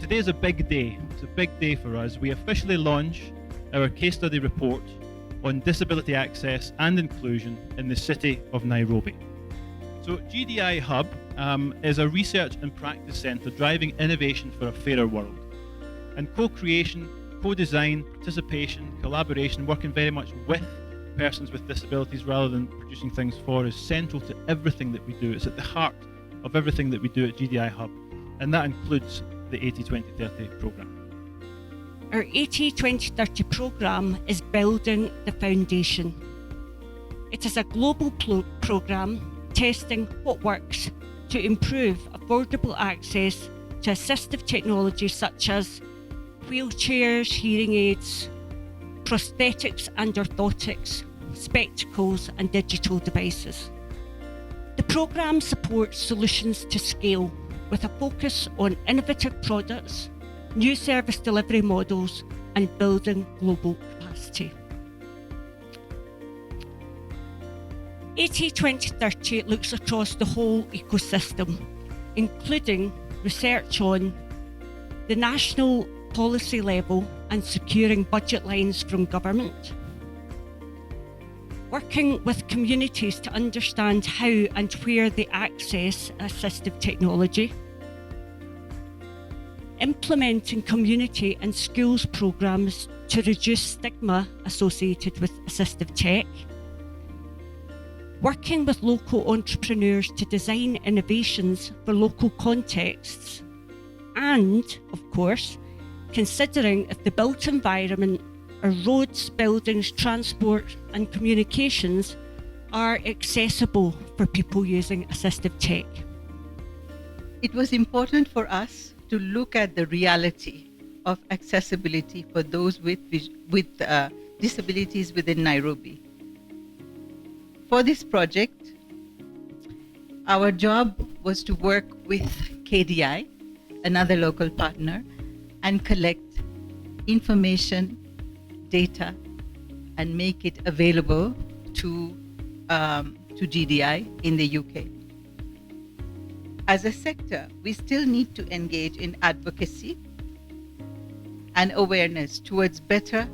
today is a big day. It's a big day for us. We officially launch our case study report on disability access and inclusion in the city of Nairobi. So GDI Hub is a research and practice centre driving innovation for a fairer world. And co-creation, co-design, participation, collaboration, working very much with persons with disabilities rather than producing things for is central to everything that we do. It's at the heart of everything that we do at GDI Hub, and that includes the AT2030 programme. Our AT2030 programme is building the foundation. It is a global programme testing what works to improve affordable access to assistive technology such as wheelchairs, hearing aids, prosthetics and orthotics, spectacles and digital devices. The programme supports solutions to scale with a focus on innovative products, new service delivery models and building global capacity. AT2030 looks across the whole ecosystem, including research on the national policy level and securing budget lines from government, working with communities to understand how and where they access assistive technology, implementing community and schools programmes to reduce stigma associated with assistive tech, working with local entrepreneurs to design innovations for local contexts, and, of course, considering if the built environment, our roads, buildings, transport and communications are accessible for people using assistive tech. It was important for us to look at the reality of accessibility for those with disabilities within Nairobi. For this project, our job was to work with KDI, another local partner, and collect information, data, and make it available to GDI in the UK. As a sector, we still need to engage in advocacy and awareness towards better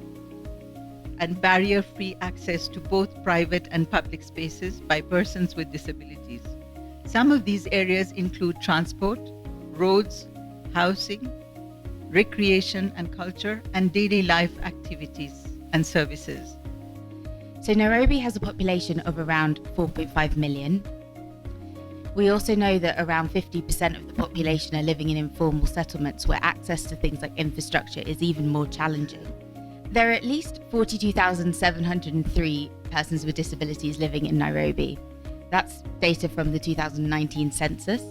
and barrier-free access to both private and public spaces by persons with disabilities. Some of these areas include transport, roads, housing, recreation and culture, and daily life activities and services. So Nairobi has a population of around 4.5 million. We also know that around 50% of the population are living in informal settlements where access to things like infrastructure is even more challenging. There are at least 42,703 persons with disabilities living in Nairobi. That's data from the 2019 census.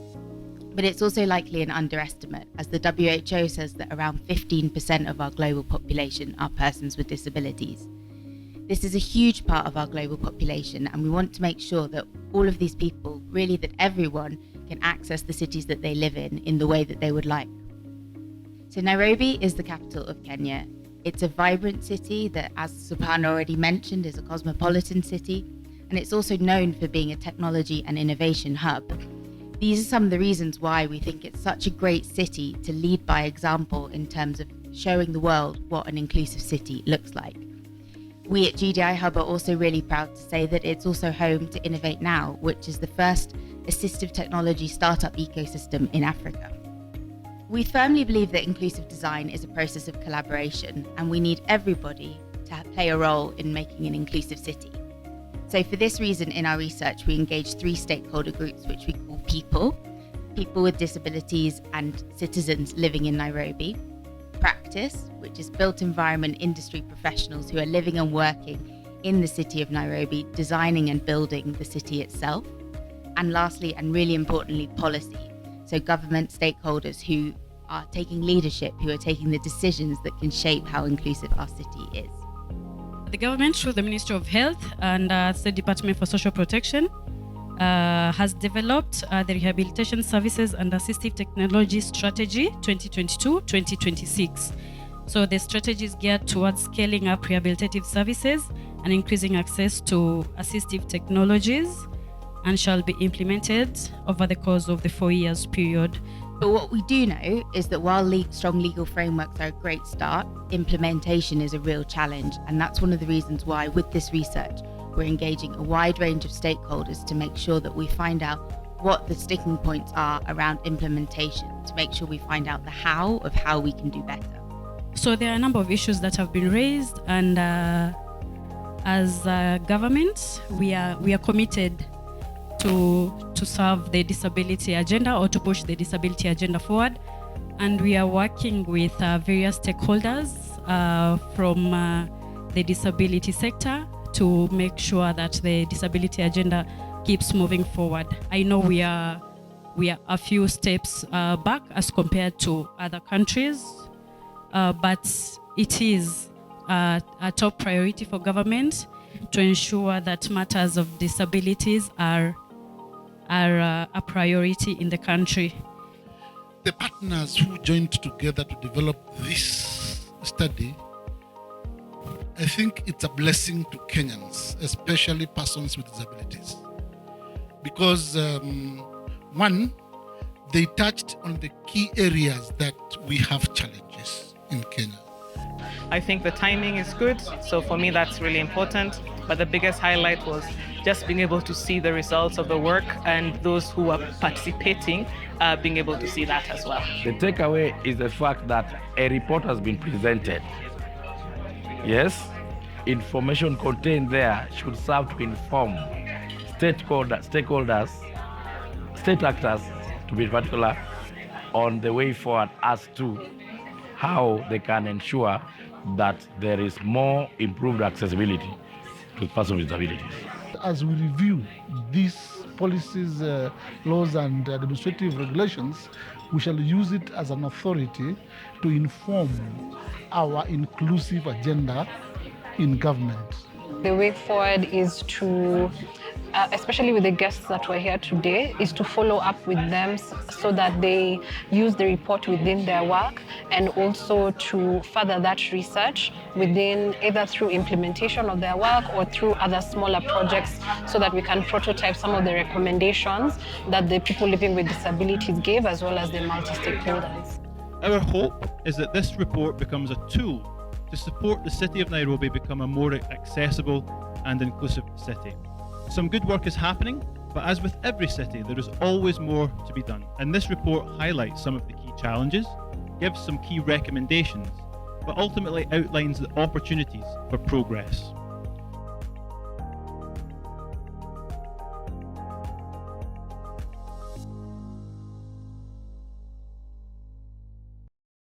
But it's also likely an underestimate, as the WHO says that around 15% of our global population are persons with disabilities. This is a huge part of our global population, and we want to make sure that all of these people, really that everyone, can access the cities that they live in the way that they would like. So Nairobi is the capital of Kenya. It's a vibrant city that, as Supan already mentioned, is a cosmopolitan city, and it's also known for being a technology and innovation hub. These are some of the reasons why we think it's such a great city to lead by example in terms of showing the world what an inclusive city looks like. We at GDI Hub are also really proud to say that it's also home to Innovate Now, which is the first assistive technology startup ecosystem in Africa. We firmly believe that inclusive design is a process of collaboration, and we need everybody to play a role in making an inclusive city. So for this reason, in our research, we engaged 3 stakeholder groups, which we call people with disabilities and citizens living in Nairobi, practice, which is built environment industry professionals who are living and working in the city of Nairobi, designing and building the city itself, and lastly, and really importantly, policy. So government stakeholders who are taking leadership, who are taking the decisions that can shape how inclusive our city is. The government, through the Ministry of Health and the Department for Social Protection, has developed the Rehabilitation Services and Assistive Technology Strategy 2022-2026. So the strategy is geared towards scaling up rehabilitative services and increasing access to assistive technologies, and shall be implemented over the course of the 4 years period But what we do know is that while strong legal frameworks are a great start, implementation is a real challenge. And that's one of the reasons why, with this research, we're engaging a wide range of stakeholders to make sure that we find out what the sticking points are around implementation, to make sure we find out the how of how we can do better. So there are a number of issues that have been raised, and as a government, we are committed to serve the disability agenda, or to push the disability agenda forward. And we are working with various stakeholders from the disability sector to make sure that the disability agenda keeps moving forward. I know we are a few steps back as compared to other countries, but it is a top priority for government to ensure that matters of disabilities are a priority in the country. The partners who joined together to develop this study, I think it's a blessing to Kenyans, especially persons with disabilities. Because one, they touched on the key areas that we have challenges in Kenya. I think the timing is good, so for me that's really important. But the biggest highlight was just being able to see the results of the work, and those who are participating being able to see that as well. The takeaway is the fact that a report has been presented. Yes, information contained there should serve to inform stakeholders, state actors to be particular, on the way forward as to how they can ensure that there is more improved accessibility to persons with disabilities. As we review these policies, laws and administrative regulations, we shall use it as an authority to inform our inclusive agenda in government. The way forward is to, especially with the guests that were here today, is to follow up with them so that they use the report within their work, and also to further that research within, either through implementation of their work or through other smaller projects, so that we can prototype some of the recommendations that the people living with disabilities gave, as well as the multi-stakeholders. Our hope is that this report becomes a tool to support the City of Nairobi become a more accessible and inclusive city. Some good work is happening, but as with every city, there is always more to be done. And this report highlights some of the key challenges, gives some key recommendations, but ultimately outlines the opportunities for progress.